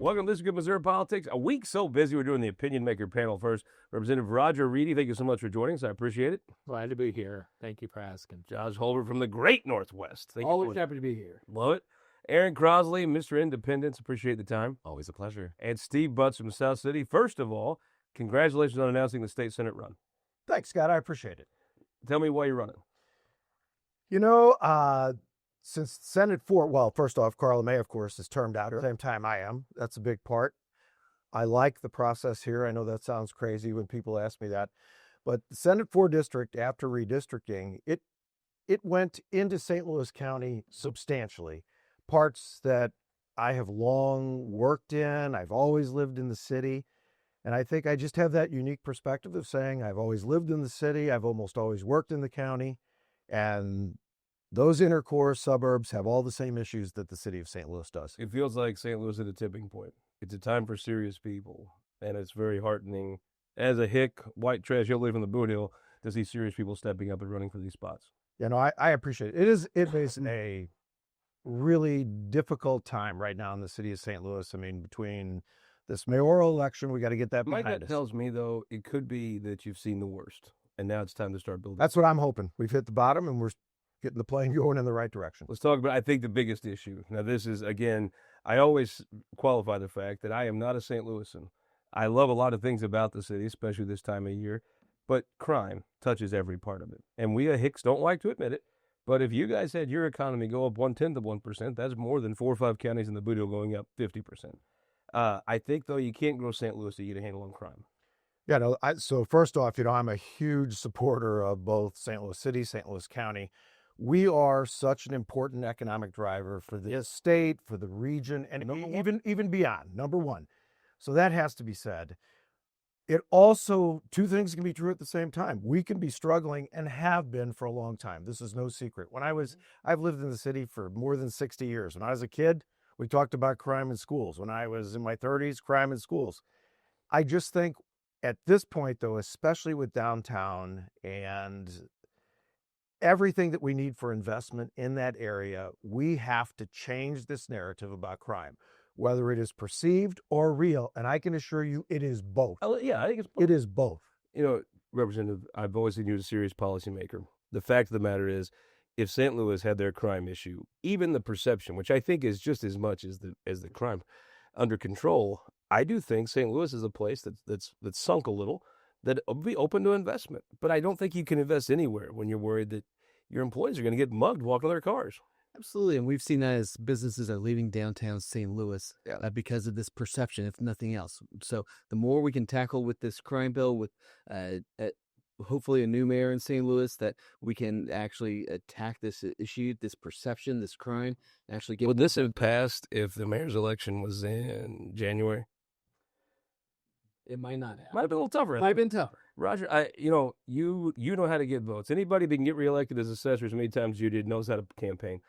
Welcome to This is Good Missouri Politics. A week so busy, we're doing the Opinion Maker panel first. Representative Rodger, Reedy, thank you so much for joining us. I appreciate it. Glad to be here. Thank you for asking. Josh Hurlbert from the great Northwest. Always happy to be here. Love it. Aaron Crossley, Mr. Independence. Appreciate the time. Always a pleasure. And Steve Butz from South City. First of all, congratulations on announcing the state Senate run. Thanks, Scott. I appreciate it. Tell me why you're running. You know, since Senate 4, well, first off, Carla May, of course, is termed out at the same time I am. That's a big part. I like the process here. I know that sounds crazy when people ask me that. But the Senate 4 district, after redistricting, it went into St. Louis County substantially. Parts that I have long worked in. I've always lived in the city. And I think I just have that unique perspective of saying I've always lived in the city. I've almost always worked in the county. And those inner core suburbs have all the same issues that the city of St. Louis does. It feels like St. Louis is at a tipping point. It's a time for serious people, and it's very heartening. As a hick, white trash, you'll live in the Boot Hill to see serious people stepping up and running for these spots. You know, I appreciate it. It is a really difficult time right now in the city of St. Louis. I mean, between this mayoral election, we got to get that behind us. That tells me, though, it could be that you've seen the worst, and now it's time to start building. That's what I'm hoping. We've hit the bottom, and we're getting the plane going in the right direction. Let's talk about, I think, the biggest issue. Now, this is, again, I always qualify the fact that I am not a St. Louisan. I love a lot of things about the city, especially this time of year, but crime touches every part of it. And we Hicks don't like to admit it, but if you guys had your economy go up 1/10 of 1%, that's more than 4 or 5 counties in the Boot Hill going up 50%. I think, though, you can't grow St. Louis to get a handle on crime. Yeah, no, so first off, you know, I'm a huge supporter of both St. Louis City, St. Louis County. We are such an important economic driver for the state, for the region, and even beyond, number one. So that has to be said. It also, two things can be true at the same time. We can be struggling and have been for a long time. This is no secret. I've lived in the city for more than 60 years. When I was a kid, we talked about crime in schools. When I was in my 30s, crime in schools. I just think at this point, though, especially with downtown and everything that we need for investment in that area, we have to change this narrative about crime, whether it is perceived or real. And I can assure you it is both. Yeah, I think it's both. It is both. You know, Representative, I've always seen you as a serious policymaker. The fact of the matter is, if St. Louis had their crime issue, even the perception, which I think is just as much as the crime, under control, I do think St. Louis is a place that's sunk a little, that will be open to investment. But I don't think you can invest anywhere when you're worried that your employees are going to get mugged walking their cars. Absolutely, and we've seen that as businesses are leaving downtown St. Louis because of this perception, if nothing else. So the more we can tackle with this crime bill, with hopefully a new mayor in St. Louis, that we can actually attack this issue, this perception, this crime, actually get. Would this have passed if the mayor's election was in January? It might not have. Might have been a little tougher. Might have been tougher. Rodger, you know how to get votes. Anybody that can get reelected as assessor as many times as you did knows how to campaign.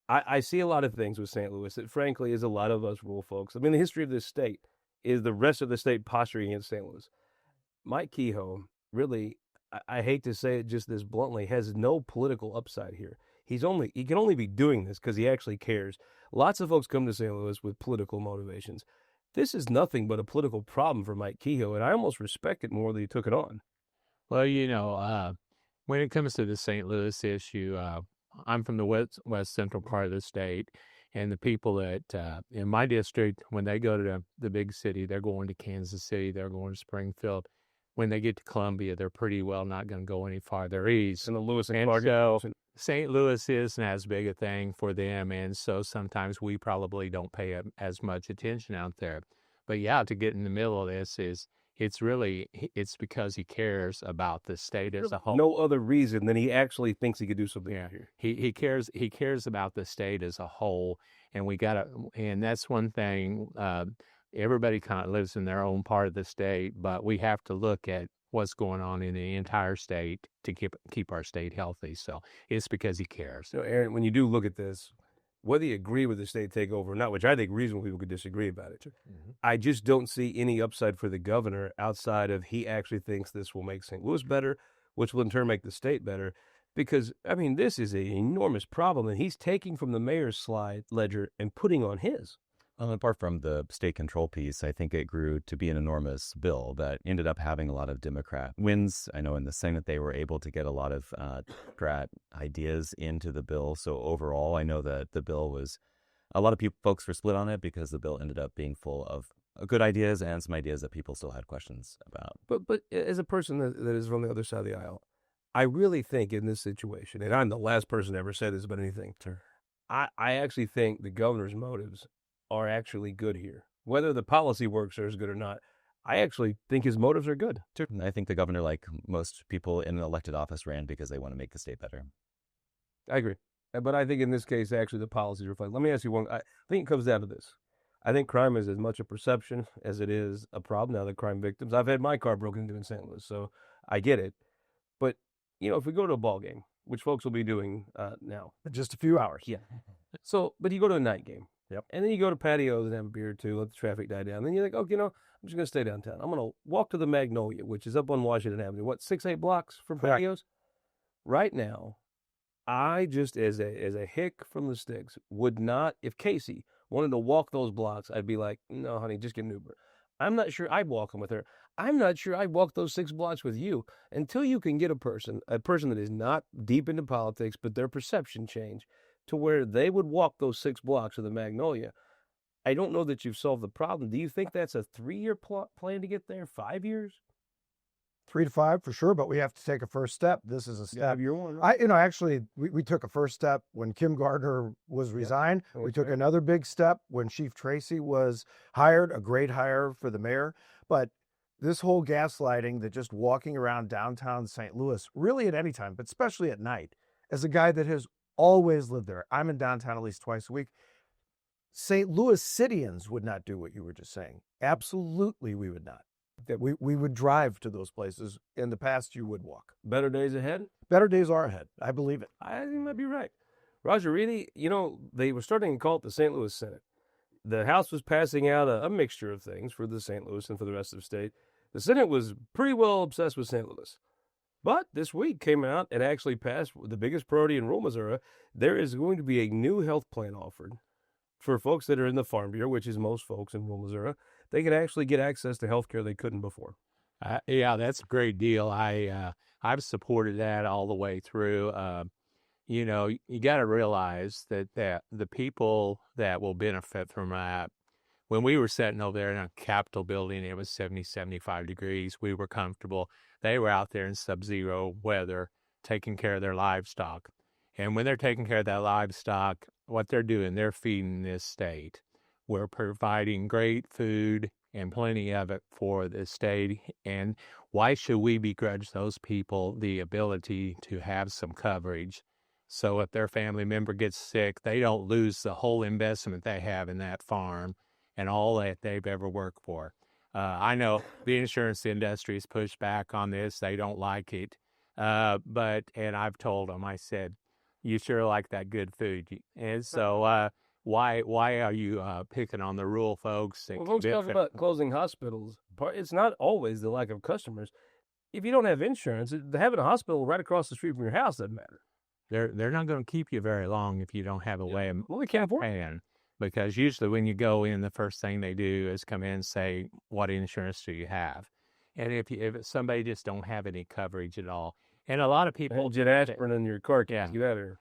I see a lot of things with St. Louis that, frankly, is a lot of us rural folks. I mean, the history of this state is the rest of the state posturing against St. Louis. Mike Kehoe, really, I hate to say it just this bluntly, has no political upside here. He can only be doing this because he actually cares. Lots of folks come to St. Louis with political motivations. This is nothing but a political problem for Mike Kehoe, and I almost respect it more that he took it on. Well, when it comes to the St. Louis issue, I'm from the west central part of the state, and the people that in my district, when they go to the big city, they're going to Kansas City, they're going to Springfield. When they get to Columbia, they're pretty well not going to go any farther east. And the Lewis and Clark. So St. Louis isn't as big a thing for them, and so sometimes we probably don't pay as much attention out there. But yeah, to get in the middle of this it's because he cares about the state as a whole. No other reason than he actually thinks he could do something here. He cares about the state as a whole, and that's one thing. Everybody kind of lives in their own part of the state, but we have to look at what's going on in the entire state to keep our state healthy. So it's because he cares. So, Aaron, when you do look at this, whether you agree with the state takeover or not, which I think reasonable people could disagree about it, I just don't see any upside for the governor outside of he actually thinks this will make St. Louis better, which will in turn make the state better. Because, I mean, this is an enormous problem, and he's taking from the mayor's slide ledger and putting on his. Apart from the state control piece, I think it grew to be an enormous bill that ended up having a lot of Democrat wins. I know in the Senate they were able to get a lot of Democrat ideas into the bill. So overall, I know that the bill was, a lot of folks were split on it because the bill ended up being full of good ideas and some ideas that people still had questions about. But as a person that is from the other side of the aisle, I really think in this situation, and I'm the last person to ever say this about anything, Sure. I actually think the governor's motives are actually good here. Whether the policy works or is good or not, I actually think his motives are good. Sure. And I think the governor, like most people in an elected office, ran because they want to make the state better. I agree. But I think in this case, actually, the policies reflect. Let me ask you one. I think it comes down to this. I think crime is as much a perception as it is a problem. Now, the crime victims, I've had my car broken into in St. Louis, so I get it. But, if we go to a ball game, which folks will be doing now. In just a few hours. Yeah. So, but you go to a night game. Yep. And then you go to patios and have a beer or two, let the traffic die down. Then you're like, oh, I'm just going to stay downtown. I'm going to walk to the Magnolia, which is up on Washington Avenue. What, 6-8 blocks from Correct. patios? Right now, I just, as a hick from the sticks, would not, if Casey wanted to walk those blocks, I'd be like, no, honey, just get an Uber. I'm not sure I'd walk them with her. I'm not sure I'd walk those 6 blocks with you until you can get a person that is not deep into politics, but their perception change to where they would walk those 6 blocks of the Magnolia. I don't know that you've solved the problem. Do you think that's a 3-year plan to get there? 5 years? 3 to 5 for sure, but we have to take a first step. This is a step. Year one. Right? Actually, we took a first step when Kim Gardner was resigned. Yep. We took another big step when Chief Tracy was hired, a great hire for the mayor. But this whole gaslighting, that just walking around downtown St. Louis, really at any time, but especially at night, as a guy that has always lived there, I'm in downtown at least twice a week. St. Louis Cityans would not do what you were just saying. Absolutely, we would not. That we would drive to those places. In the past, you would walk. Better days ahead? Better days are ahead. I believe it. I think you might be right. Rodger, Reedy, they were starting to call it the St. Louis Senate. The House was passing out a mixture of things for the St. Louis and for the rest of the state. The Senate was pretty well obsessed with St. Louis. But this week came out and actually passed the biggest priority in rural Missouri. There is going to be a new health plan offered for folks that are in the Farm Bureau, which is most folks in rural Missouri. They can actually get access to health care they couldn't before. Yeah, that's a great deal. I've supported that all the way through. You got to realize that the people that will benefit from that, when we were sitting over there in a Capitol building, it was 70, 75 degrees. We were comfortable. They were out there in sub-zero weather taking care of their livestock. And when they're taking care of that livestock, what they're doing, they're feeding this state. We're providing great food and plenty of it for the state. And why should we begrudge those people the ability to have some coverage? So if their family member gets sick, they don't lose the whole investment they have in that farm and all that they've ever worked for. I know the insurance industry has pushed back on this. They don't like it. And I've told them, I said, you sure like that good food. And so why are you picking on the rural folks? Well, folks talk about closing hospitals. It's not always the lack of customers. If you don't have insurance, having a hospital right across the street from your house doesn't matter. They're not going to keep you very long if you don't have a way of they can't afford paying. Because usually when you go in, the first thing they do is come in and say, what insurance do you have? And if somebody just don't have any coverage at all, and a lot of people hold you aspirin in your car. Yeah, get out of here.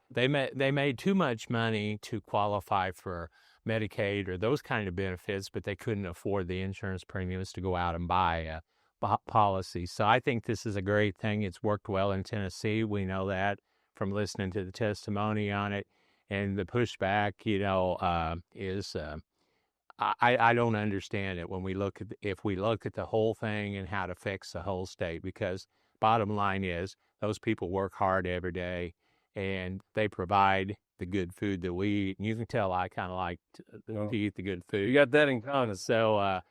They made too much money to qualify for Medicaid or those kind of benefits, but they couldn't afford the insurance premiums to go out and buy a policy. So I think this is a great thing. It's worked well in Tennessee. We know that from listening to the testimony on it. And the pushback, is I don't understand it when if we look at the whole thing and how it affects the whole state, because bottom line is those people work hard every day and they provide the good food that we eat. And you can tell I kind of like to eat the good food. You got that in common. So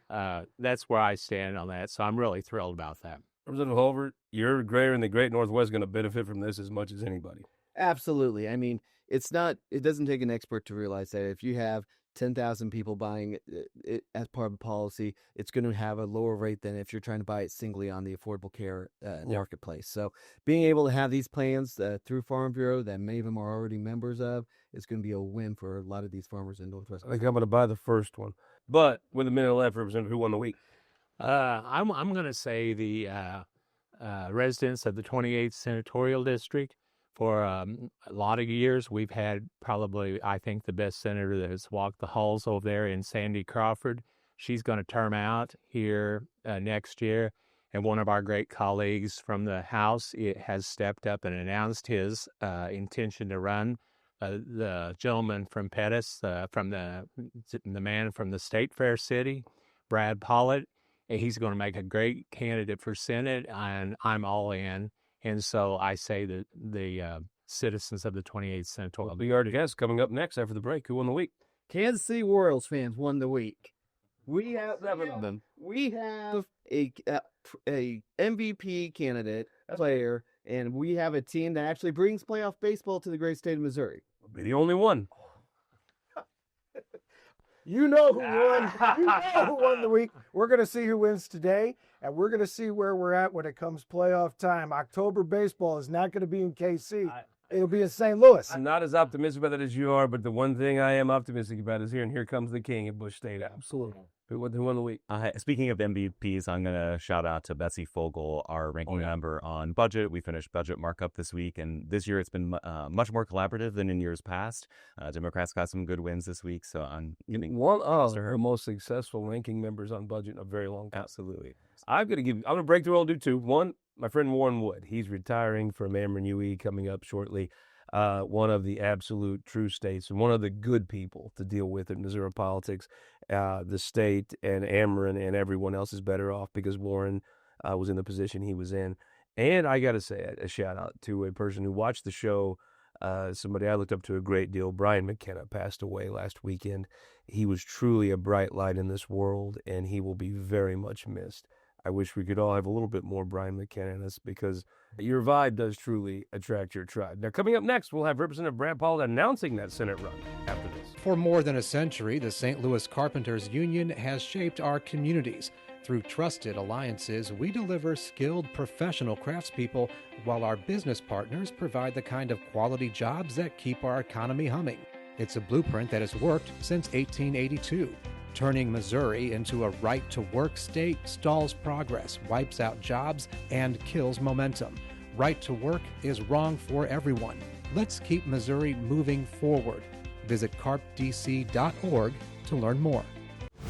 that's where I stand on that. So I'm really thrilled about that. Representative Hurlbert, your greater in the Great Northwest going to benefit from this as much as anybody. Absolutely. I mean, it doesn't take an expert to realize that if you have 10,000 people buying it as part of a policy, it's going to have a lower rate than if you're trying to buy it singly on the Affordable Care marketplace. So being able to have these plans through Farm Bureau that many of them are already members of is going to be a win for a lot of these farmers in Northwest. I think I'm going to buy the first one. But with a minute left, Representative, who won the week? I'm going to say the residents of the 28th Senatorial District. For a lot of years, we've had probably, I think, the best senator that has walked the halls over there in Sandy Crawford. She's going to term out here next year. And one of our great colleagues from the House has stepped up and announced his intention to run. The gentleman from Pettis, from the man from the State Fair City, Brad Pollitt, and he's going to make a great candidate for Senate, and I'm all in. And so I say that the citizens of the 28th Senatorial. Be our guest coming up next after the break. Who won the week? Kansas City Royals fans won the week. We have 7 of them. We have a MVP candidate player, and we have a team that actually brings playoff baseball to the great state of Missouri. I'll be the only one. You know who won. You know who won the week. We're going to see who wins today, and we're going to see where we're at when it comes playoff time. October baseball is not going to be in KC. It'll be in St. Louis. I'm not as optimistic about that as you are, but the one thing I am optimistic about is here, and here comes the king at Bush State. Absolutely. Who won the week? Speaking of MVPs, I'm going to shout out to Betsy Fogle, our ranking member on budget. We finished budget markup this week, and this year it's been much more collaborative than in years past. Democrats got some good wins this week, so I'm giving one of the most successful ranking members on budget in a very long time. Absolutely. I'm going to break through. I'll do two. One, my friend Warren Wood. He's retiring from Ameren UE coming up shortly. One of the absolute true states and one of the good people to deal with in Missouri politics. The state and Ameren and everyone else is better off because Warren was in the position he was in. And I got to say a shout out to a person who watched the show, somebody I looked up to a great deal. Brian McKenna passed away last weekend. He was truly a bright light in this world, and he will be very much missed. I wish we could all have a little bit more Brian McKenna in us because your vibe does truly attract your tribe. Now, coming up next, we'll have Representative Brad Pollitt announcing that Senate run after this. For more than a century, the St. Louis Carpenters Union has shaped our communities. Through trusted alliances, we deliver skilled professional craftspeople while our business partners provide the kind of quality jobs that keep our economy humming. It's a blueprint that has worked since 1882. Turning Missouri into a right-to-work state stalls progress, wipes out jobs, and kills momentum. Right to work is wrong for everyone. Let's keep Missouri moving forward. Visit carpdc.org to learn more.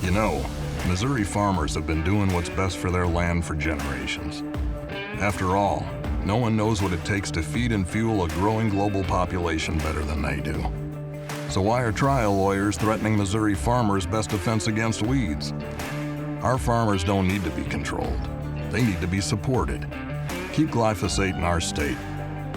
You know, Missouri farmers have been doing what's best for their land for generations. After all, no one knows what it takes to feed and fuel a growing global population better than they do. So why are trial lawyers threatening Missouri farmers' best defense against weeds? Our farmers don't need to be controlled. They need to be supported. Keep glyphosate in our state.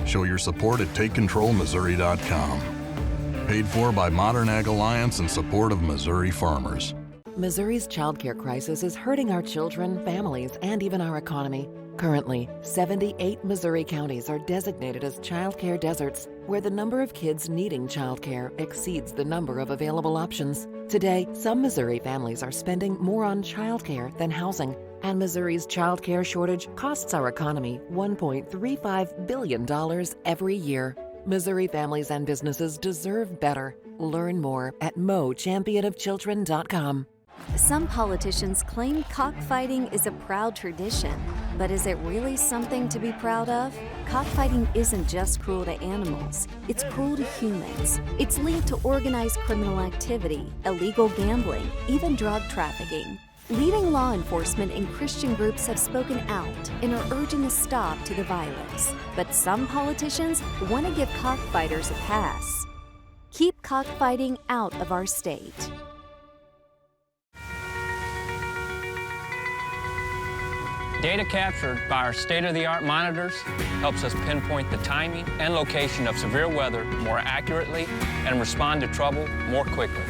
Show your support at TakeControlMissouri.com. Paid for by Modern Ag Alliance in support of Missouri farmers. Missouri's childcare crisis is hurting our children, families, and even our economy. Currently, 78 Missouri counties are designated as childcare deserts, where the number of kids needing childcare exceeds the number of available options. Today, some Missouri families are spending more on childcare than housing, and Missouri's childcare shortage costs our economy $1.35 billion every year. Missouri families and businesses deserve better. Learn more at mochampionofchildren.com. Some politicians claim cockfighting is a proud tradition, but is it really something to be proud of? Cockfighting isn't just cruel to animals, it's cruel to humans. It's linked to organized criminal activity, illegal gambling, even drug trafficking. Leading law enforcement and Christian groups have spoken out and are urging a stop to the violence. But some politicians want to give cockfighters a pass. Keep cockfighting out of our state. Data captured by our state-of-the-art monitors helps us pinpoint the timing and location of severe weather more accurately and respond to trouble more quickly.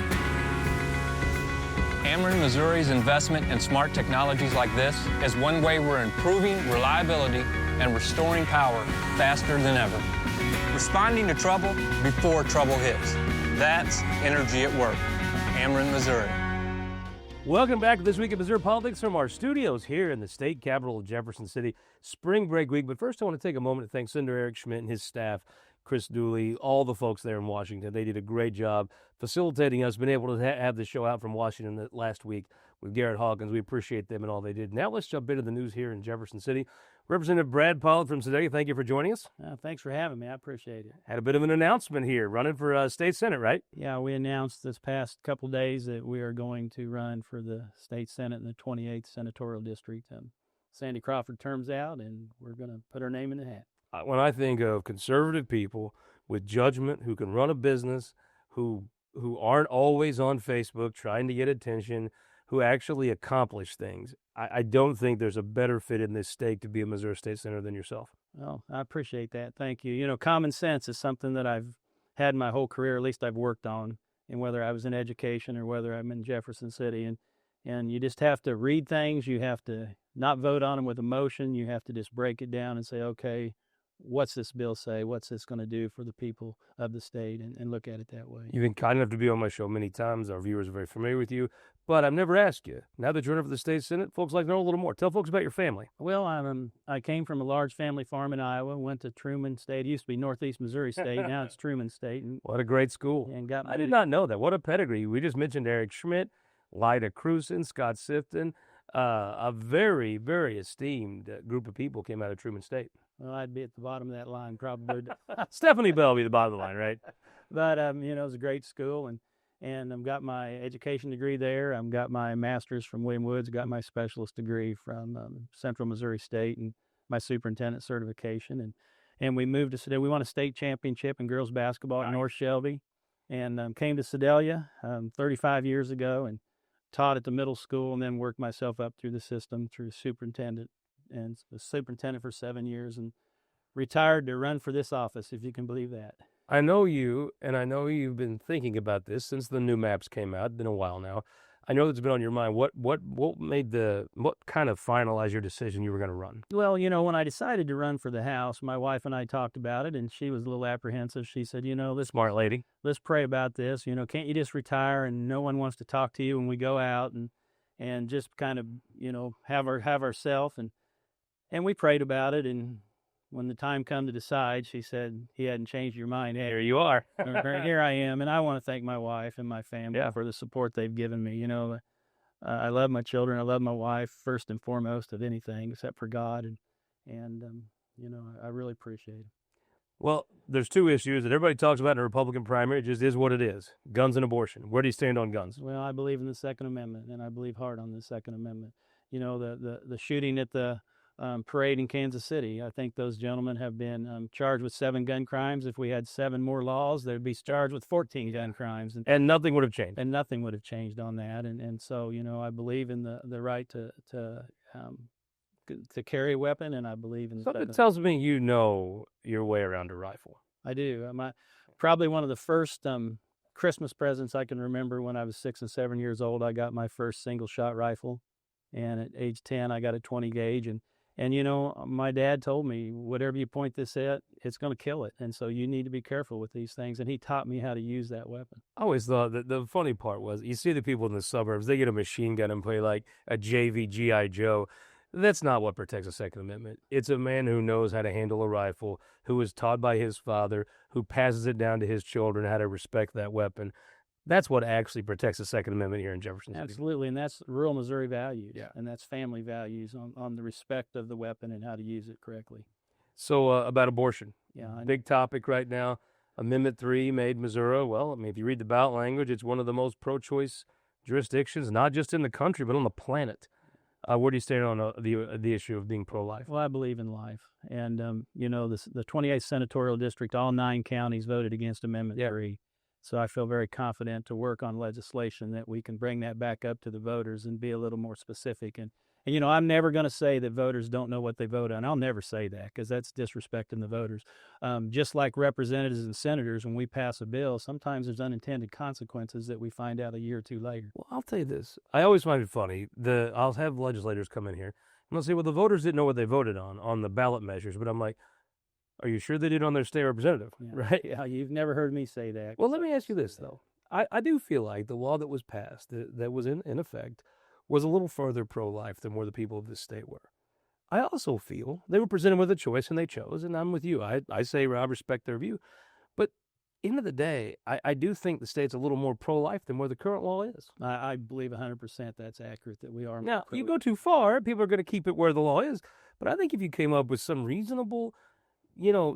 Ameren Missouri's investment in smart technologies like this is one way we're improving reliability and restoring power faster than ever. Responding to trouble before trouble hits. That's energy at work. Cameron, Missouri. Welcome back to This Week in Missouri Politics from our studios here in the state capital of Jefferson City. Spring break week, but first I want to take a moment to thank Senator Eric Schmidt and his staff, Chris Dooley, all the folks there in Washington. They did a great job facilitating us, being able to have the show out from Washington last week with Garrett Hawkins. We appreciate them and all they did. Now let's jump into the news here in Jefferson City. Representative Brad Pollitt from Sedalia, thank you for joining us. Thanks for having me. I appreciate it. Had a bit of an announcement here, running for state senate, right? Yeah, we announced this past couple days that we are going to run for the state senate in the 28th senatorial district. Sandy Crawford terms out, and we're going to put her name in the hat. When I think of conservative people with judgment who can run a business, who aren't always on Facebook trying to get attention, who actually accomplish things, I don't think there's a better fit in this state to be a Missouri State Senator than yourself. Well, I appreciate that. Thank you. You know, common sense is something that I've had my whole career, at least I've worked on, and whether I was in education or whether I'm in Jefferson City. And you just have to read things. You have to not vote on them with emotion. You have to just break it down and say, okay, what's this bill say? What's this going to do for the people of the state? And look at it that way. You've been kind enough to be on my show many times. Our viewers are very familiar with you. But I've never asked you. Now that you're running for the state senate, folks like to know a little more. Tell folks about your family. Well, I came from a large family farm in Iowa. Went to Truman State. It used to be Northeast Missouri State. Now it's Truman State. And what a great school! And I did not know that. What a pedigree! We just mentioned Eric Schmidt, Lyda Cruson, Scott Sifton. A very, very esteemed group of people came out of Truman State. Well, I'd be at the bottom of that line probably. Stephanie Bell will be the bottom of the line, right? But you know, it was a great school, and I've got my education degree there. I've got my master's from William Woods, got my specialist degree from Central Missouri State, and my superintendent certification. And we moved to Sedalia. We won a state championship in girls basketball at North Shelby, and came to Sedalia 35 years ago and taught at the middle school, and then worked myself up through the system through superintendent, and was superintendent for 7 years, and retired to run for this office, if you can believe that. I know you, and I know you've been thinking about this since the new maps came out. It's been a while now. I know it's been on your mind. What kind of finalized your decision you were going to run? Well, you know, when I decided to run for the House, my wife and I talked about it, and she was a little apprehensive. She said, you know, smart lady. Let's pray about this. You know, can't you just retire and no one wants to talk to you when we go out and just kind of, you know, have ourselves, and we prayed about it. And when the time come to decide, she said, he hadn't changed your mind. Here you are. Here I am. And I want to thank my wife and my family for the support they've given me. You know, I love my children. I love my wife first and foremost of anything except for God. And you know, I really appreciate it. Well, there's two issues that everybody talks about in a Republican primary. It just is what it is. Guns and abortion. Where do you stand on guns? Well, I believe in the Second Amendment, and I believe hard on the Second Amendment. You know, the shooting at the parade in Kansas City. I think those gentlemen have been charged with 7 gun crimes. If we had 7 more laws, they'd be charged with 14 gun crimes. And nothing would have changed. And nothing would have changed on that. And so, you know, I believe in the right to carry a weapon, and I believe in... Something tells me you know your way around a rifle. I do. Probably one of the first Christmas presents I can remember when I was 6 and 7 years old, I got my first single-shot rifle. And at age 10, I got a 20 gauge. And, you know, my dad told me, whatever you point this at, it's going to kill it. And so you need to be careful with these things. And he taught me how to use that weapon. I always thought that the funny part was, you see the people in the suburbs, they get a machine gun and play like a JV G.I. Joe. That's not what protects the Second Amendment. It's a man who knows how to handle a rifle, who was taught by his father, who passes it down to his children how to respect that weapon. That's what actually protects the Second Amendment here in Jefferson City. Absolutely, and that's rural Missouri values, and that's family values on the respect of the weapon and how to use it correctly. So about abortion, big topic right now. Amendment 3 made Missouri, well, I mean, if you read the ballot language, it's one of the most pro-choice jurisdictions, not just in the country, but on the planet. Where do you stand on the issue of being pro-life? Well, I believe in life. And, you know, the 28th senatorial district, all 9 counties voted against Amendment 3. So I feel very confident to work on legislation that we can bring that back up to the voters and be a little more specific. And you know, I'm never going to say that voters don't know what they vote on. I'll never say that because that's disrespecting the voters. Just like representatives and senators, when we pass a bill, sometimes there's unintended consequences that we find out a year or 2 later. Well, I'll tell you this. I always find it funny. I'll have legislators come in here and they'll say, well, the voters didn't know what they voted on the ballot measures. But I'm like, are you sure they did on their state representative? Yeah. Right? Yeah, you've never heard me say that. Well, let me ask you this, though. I do feel like the law that was passed, that was in effect, was a little further pro-life than where the people of this state were. I also feel they were presented with a choice and they chose, and I'm with you. I say I respect their view. But end of the day, I do think the state's a little more pro-life than where the current law is. I believe 100% that's accurate, that we are. Now, you go too far, people are going to keep it where the law is. But I think if you came up with some reasonable,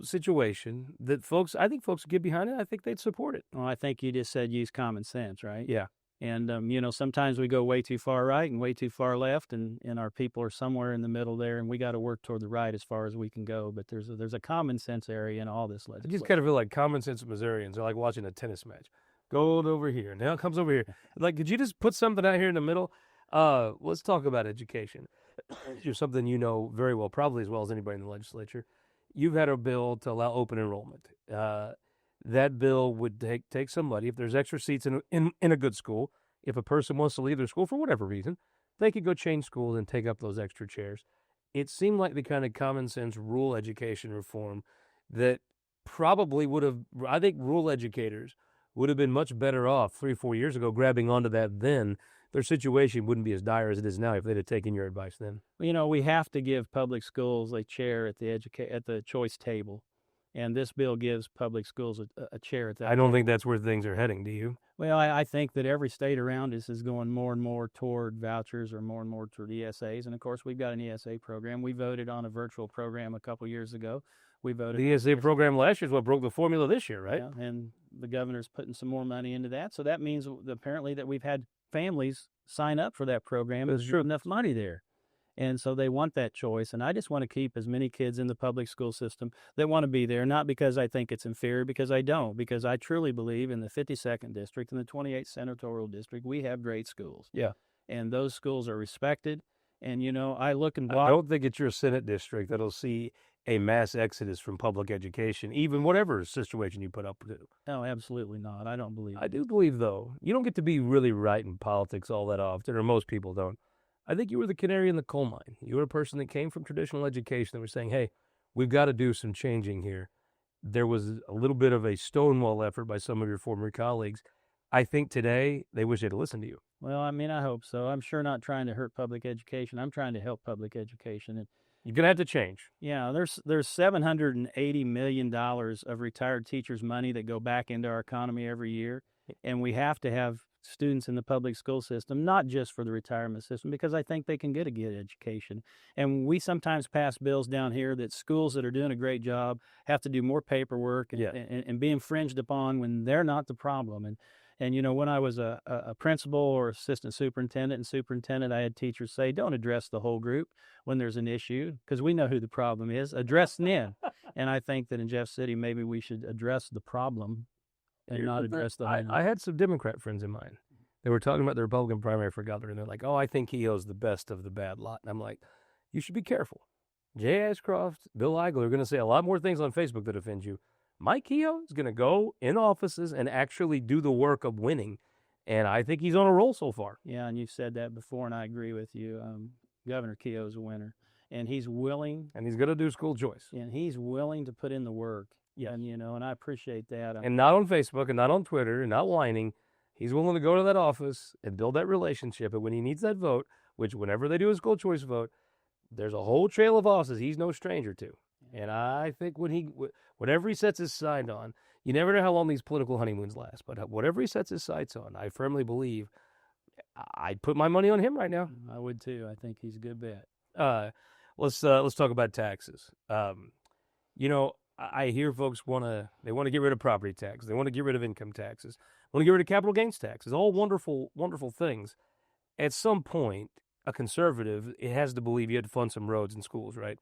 situation that I think folks would get behind it, I think they'd support it. Well, I think you just said use common sense, right? Yeah. And, sometimes we go way too far right and way too far left, and our people are somewhere in the middle there, and we got to work toward the right as far as we can go. But there's a common sense area in all this I legislation. just kind of feel like common sense Missourians are like watching a tennis match. Gold over here. Now it comes over here. Like, could you just put something out here in the middle? Let's talk about education. It's something you know very well, probably as well as anybody in the legislature. You've had a bill to allow open enrollment. That bill would take somebody, if there's extra seats in a good school, if a person wants to leave their school for whatever reason, they could go change schools and take up those extra chairs. It seemed like the kind of common sense rural education reform that probably would have, I think rural educators would have been much better off 3 or 4 years ago grabbing onto that then. Their situation wouldn't be as dire as it is now if they'd have taken your advice then. We have to give public schools a chair at the choice table. And this bill gives public schools a chair at that. I don't think that's where things are heading, do you? Well, I think that every state around us is going more and more toward vouchers or more and more toward ESAs. And, of course, we've got an ESA program. We voted on a virtual program a couple years ago. We voted. The ESA program last year is what broke the formula this year, right? Yeah, and the governor's putting some more money into that. So that means apparently that we've had families sign up for that program. There's enough money there. And so they want that choice. And I just want to keep as many kids in the public school system that want to be there, not because I think it's inferior, because I don't, because I truly believe in the 52nd District and the 28th Senatorial District, we have great schools. Yeah. And those schools are respected. And, I look and I don't think it's your Senate district that'll see a mass exodus from public education, even whatever situation you put up to. No, absolutely not. I don't believe I do believe, though, you don't get to be really right in politics all that often, or most people don't. I think you were the canary in the coal mine. You were a person that came from traditional education that was saying, hey, we've got to do some changing here. There was a little bit of a stonewall effort by some of your former colleagues. I think today they wish they'd listened to you. Well, I hope so. I'm sure not trying to hurt public education. I'm trying to help public education. And you're going to have to change. Yeah, there's $780 million of retired teachers' money that go back into our economy every year. And we have to have students in the public school system, not just for the retirement system, because I think they can get a good education. And we sometimes pass bills down here that schools that are doing a great job have to do more paperwork and be infringed upon when they're not the problem. And when I was a principal or assistant superintendent, I had teachers say, don't address the whole group when there's an issue, because we know who the problem is. Address them. And I think that in Jeff City, maybe we should address the problem and not address the whole. I had some Democrat friends of mine. They were talking about the Republican primary for governor, and they're like, oh, I think Keogh's the best of the bad lot. And I'm like, you should be careful. Jay Ashcroft, Bill Eigel are going to say a lot more things on Facebook that offend you. Mike Keogh is going to go in offices and actually do the work of winning, and I think he's on a roll so far. Yeah, and you've said that before, and I agree with you. Governor Keogh's a winner, and he's willing. And he's going to do school choice. And he's willing to put in the work. Yeah, and I appreciate that. And not on Facebook and not on Twitter and not whining. He's willing to go to that office and build that relationship. And when he needs that vote, which whenever they do a school choice vote, there's a whole trail of offices he's no stranger to. And I think whatever he sets his sight on, you never know how long these political honeymoons last, but whatever he sets his sights on, I firmly believe I'd put my money on him right now. I would too. I think he's a good bet. Let's talk about taxes. I hear folks want to get rid of property tax. They want to get rid of income taxes. Want to get rid of capital gains taxes. All wonderful, wonderful things. At some point, a conservative, it has to believe you had to fund some roads and schools, right?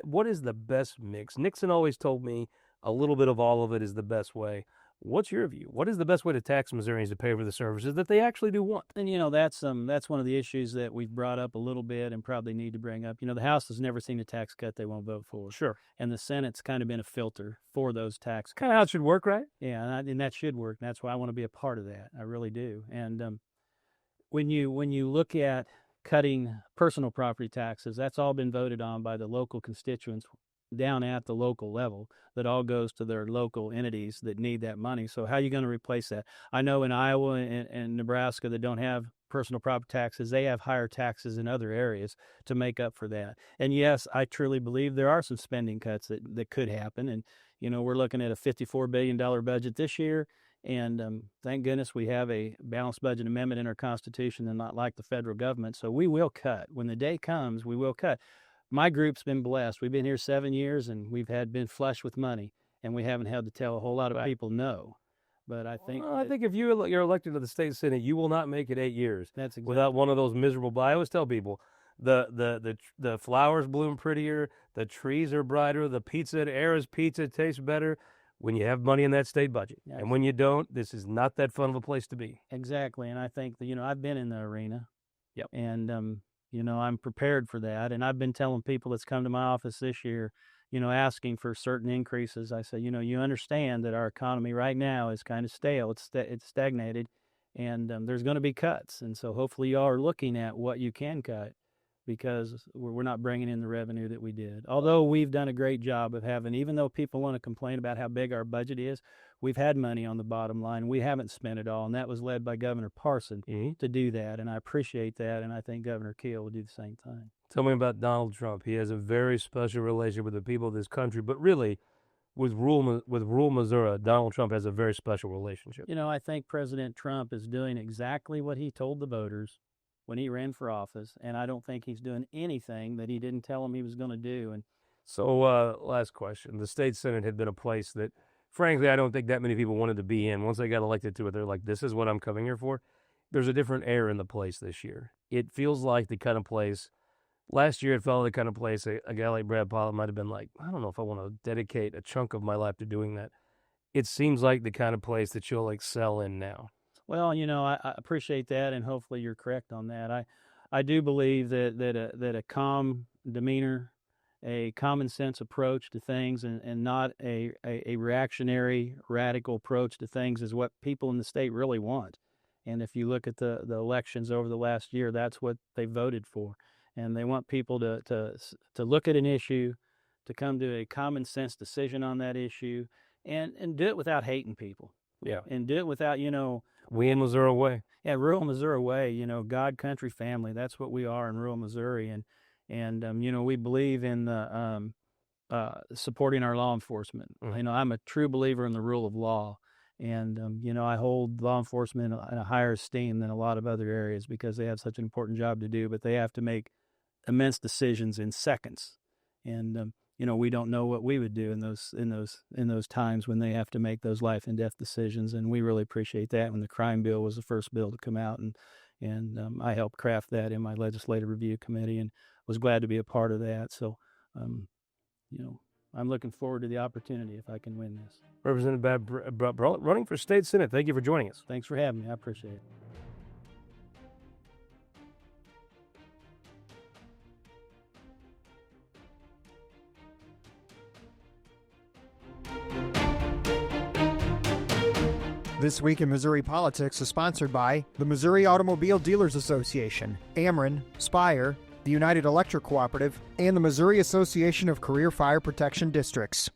What is the best mix? Nixon always told me a little bit of all of it is the best way. What's your view? What is the best way to tax Missourians to pay for the services that they actually do want? And, that's one of the issues that we've brought up a little bit and probably need to bring up. The House has never seen a tax cut they won't vote for. Sure. And the Senate's kind of been a filter for those tax cuts. Kind of how it should work, right? Yeah, and that should work. That's why I want to be a part of that. I really do. And when you look at cutting personal property taxes, that's all been voted on by the local constituents down at the local level that all goes to their local entities that need that money. So how are you going to replace that? I know in Iowa and Nebraska that don't have personal property taxes, they have higher taxes in other areas to make up for that. And yes, I truly believe there are some spending cuts that could happen. And, we're looking at a $54 billion budget this year. And thank goodness we have a balanced budget amendment in our Constitution and not like the federal government. So we will cut. When the day comes, we will cut. My group's been blessed. We've been here 7 years, and we've been flush with money, and we haven't had to tell a whole lot of people no. But I think if you're elected to the state senate, you will not make it 8 years without one of those miserable. I always tell people, the flowers bloom prettier, the trees are brighter, the pizza at Era's Pizza tastes better when you have money in that state budget. Yeah. And when you don't, this is not that fun of a place to be. Exactly, and I think that I've been in the arena. Yep. And I'm prepared for that. And I've been telling people that's come to my office this year, asking for certain increases. I say, you understand that our economy right now is kind of stale. It's stagnated, and there's going to be cuts. And so hopefully y'all are looking at what you can cut, because we're not bringing in the revenue that we did. Although we've done a great job of having, even though people want to complain about how big our budget is, we've had money on the bottom line. We haven't spent it all, and that was led by Governor Parson to do that, and I appreciate that, and I think Governor Keel will do the same thing. Tell me about Donald Trump. He has a very special relationship with the people of this country, but really, with rural Missouri, Donald Trump has a very special relationship. I think President Trump is doing exactly what he told the voters when he ran for office, and I don't think he's doing anything that he didn't tell them he was going to do. And so, last question. The state senate had been a place that, frankly, I don't think that many people wanted to be in. Once they got elected to it, they're like, this is what I'm coming here for. There's a different air in the place this year. It feels like the kind of place, last year it felt like the kind of place a guy like Brad Pollitt might have been like, I don't know if I want to dedicate a chunk of my life to doing that. It seems like the kind of place that you'll excel in now. Well, I appreciate that, and hopefully you're correct on that. I do believe that a calm demeanor, a common sense approach to things, and not a reactionary, radical approach to things is what people in the state really want. And if you look at the elections over the last year, that's what they voted for. And they want people to look at an issue, to come to a common sense decision on that issue, and do it without hating people. Yeah. And do it without, we in Missouri way. Yeah, rural Missouri way, God, country, family. That's what we are in rural Missouri. And we believe in the supporting our law enforcement. Mm-hmm. I'm a true believer in the rule of law. And, I hold law enforcement in a higher esteem than a lot of other areas because they have such an important job to do, but they have to make immense decisions in seconds. And, we don't know what we would do in those times when they have to make those life and death decisions. And we really appreciate that. When the crime bill was the first bill to come out, and I helped craft that in my legislative review committee and was glad to be a part of that. So, I'm looking forward to the opportunity if I can win this. Representative Pollitt, running for state senate. Thank you for joining us. Thanks for having me. I appreciate it. This Week in Missouri Politics is sponsored by the Missouri Automobile Dealers Association, Ameren, Spire, the United Electric Cooperative, and the Missouri Association of Career Fire Protection Districts.